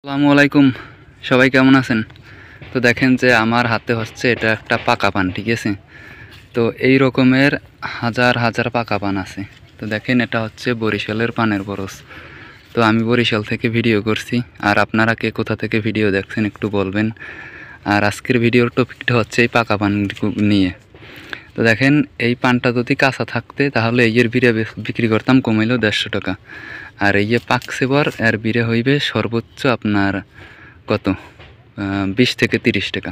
আসসালামু আলাইকুম, সবাই কেমন আছেন? তো দেখেন যে আমার হাতে হচ্ছে এটা একটা পাকা পান, ঠিক আছে? তো এই রকমের হাজার হাজার পাকা পান আছে। তো দেখেন এটা হচ্ছে বরিশালের পানের বরজ। তো আমি বরিশাল থেকে ভিডিও করছি, আর আপনারা কে কোথা থেকে ভিডিও দেখছেন একটু বলবেন। আর আজকের ভিডিওর টপিকটা হচ্ছে এই পাকা পান নিয়ে। তো দেখেন এই পানটা যদি কাঁচা থাকতে তাহলে এর বিড়ে বিক্রি করতাম কমাইলেও 150 টাকা। আর এই যে পাকছে বর এর বিড়ে হইবে সর্বোচ্চ আপনার কত 20 থেকে 30 টাকা।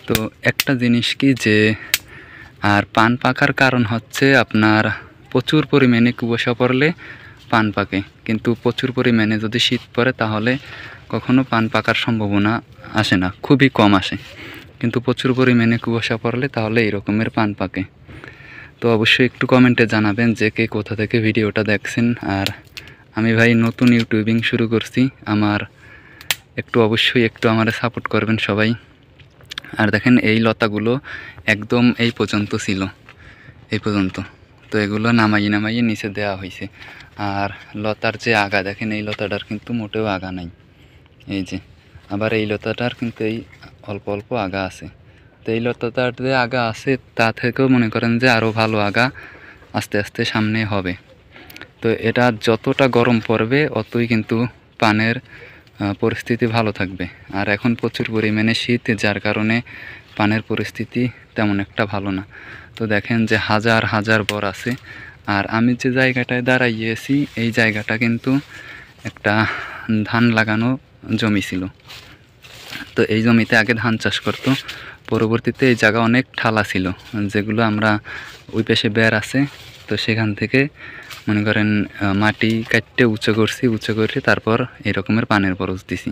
তো একটা জিনিস কি যে আর পান পাকার কারণ হচ্ছে আপনার প্রচুর পরিমাণে কুয়াশা পড়লে পান পাকে, কিন্তু প্রচুর পরিমাণে যদি শীত পড়ে তাহলে কখনো পান পাকার সম্ভাবনা আসে না, খুবই কম আসে। কিন্তু প্রচুর পরিমাণে কুয়াশা পড়লে তাহলে এই রকমের পান পাকে। তো অবশ্যই একটু কমেন্টে জানাবেন যে কে কোথা থেকে ভিডিওটা দেখছেন। আর আমি ভাই নতুন ইউটিউবিং শুরু করছি, আমার অবশ্যই একটু আমারে সাপোর্ট করবেন সবাই। আর দেখেন এই লতাগুলো একদম এই পর্যন্ত ছিল, এই পর্যন্ত। তো এগুলো নামাইয়ে নিচে দেওয়া হয়েছে। আর লতার যে আগা দেখেন, এই লতাটার কিন্তু মোটেও আগা নাই, এই যে। আবার এই লতাটার কিন্তু এই অল্প অল্প আগা আছে। তো এই লতাটার যে আগা আছে তা থেকেও মনে করেন যে আরও ভালো আগা আস্তে আস্তে সামনে হবে। তো এটা যতটা গরম পড়বে অতই কিন্তু পানের পরিস্থিতি ভালো থাকবে। আর এখন প্রচুর পরিমাণে শীত, যার কারণে পানের পরিস্থিতি তেমন একটা ভালো না। তো দেখেন যে হাজার হাজার বর আছে। আর আমি যে জায়গাটায় দাঁড়াইয়েছি এই জায়গাটা কিন্তু একটা ধান লাগানো জমি ছিল। তো এই জমিতে আগে ধান চাষ করতো, পরবর্তীতে এই জায়গা অনেক ঠালা ছিল, যেগুলো আমরা ওই পাশে বের আছে, তো সেখান থেকে মনে করেন মাটি কাটতে উঁচু করছি, উঁচু করে তারপর এই রকমের পানের বরজ দিছি।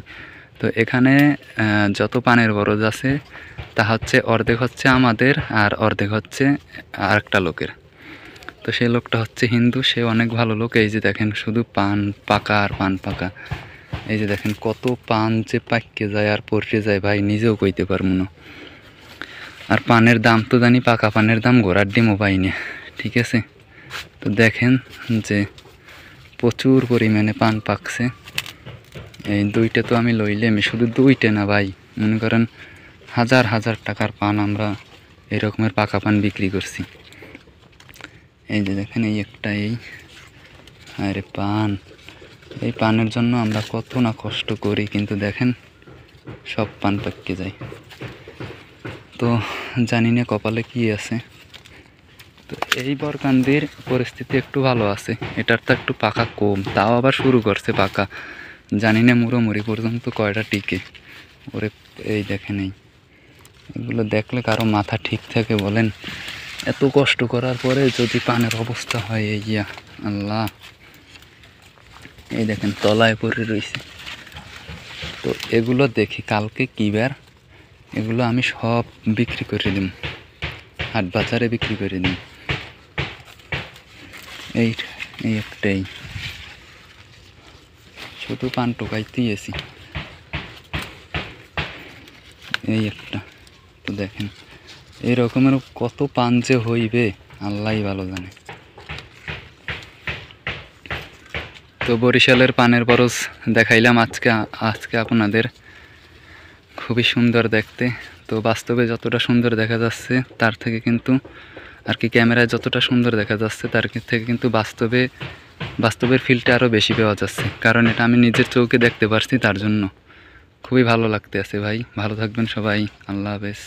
তো এখানে যত পানের বরজ আছে তা হচ্ছে অর্ধেক হচ্ছে আমাদের, আর অর্ধেক হচ্ছে আরেকটা লোকের। তো সেই লোকটা হচ্ছে হিন্দু, সে অনেক ভালো লোক। এই যে দেখেন শুধু পান পাকা আর পান পাকা। এই যে দেখেন কত পান যে পাককে যায় আর পড়ে যায় ভাই, নিজেও কইতে পারবো না। আর পানের দাম তো জানি, পাকা পানের দাম ঘোড়ার ডিমও পাইনি, ঠিক আছে? তো দেখেন যে প্রচুর পরিমাণে পান পাকছে। এই দুইটা তো আমি লইলাম, শুধু দুইটা না ভাই, মনে করেন হাজার হাজার টাকার পান আমরা এই রকমের পাকা পান বিক্রি করছি। এই যে দেখেন এই একটা, এই আরে পান, এই পানের জন্য আমরা কত না কষ্ট করি, কিন্তু দেখেন সব পান পাককে যায়। তো জানি না কপালে কি আছে। তো এই বরকান্দির পরিস্থিতি একটু ভালো আছে, এটার তো একটু পাকা কম, তাও আবার শুরু করছে পাকা। জানি না মুড়োমুড়ি পর্যন্ত কয়টা টিকে ওরে। এই দেখেন এগুলো দেখলে কারো মাথা ঠিক থাকে বলেন? এত কষ্ট করার পরে যদি পানের অবস্থা হয় এই ইয়া, আল্লাহ। এই দেখেন তলায় পড়ে রয়েছে। তো এগুলো দেখি কালকে কি বার, এগুলো আমি সব বিক্রি করে দিই, হাট বাজারে বিক্রি করে দিই। এই একটাই, শুধু পান টোকাইতেই এসি, এই একটা। তো দেখেন এই রকমের কত পান যে হইবে আল্লাহই ভালো জানে। তো বরিশালের পানের বরজ দেখাইলাম আজকে আপনাদের, খুবই সুন্দর দেখতে। তো বাস্তবে যতটা সুন্দর দেখা যাচ্ছে তার থেকে কিন্তু আর কি ক্যামেরায় যতটা সুন্দর দেখা যাচ্ছে তার থেকে কিন্তু বাস্তবের ফিলটা আরও বেশি পাওয়া যাচ্ছে, কারণ এটা আমি নিজের চোখে দেখতে পারছি, তার জন্য খুবই ভালো লাগতে আছে ভাই। ভালো থাকবেন সবাই, আল্লাহ হাফেজ।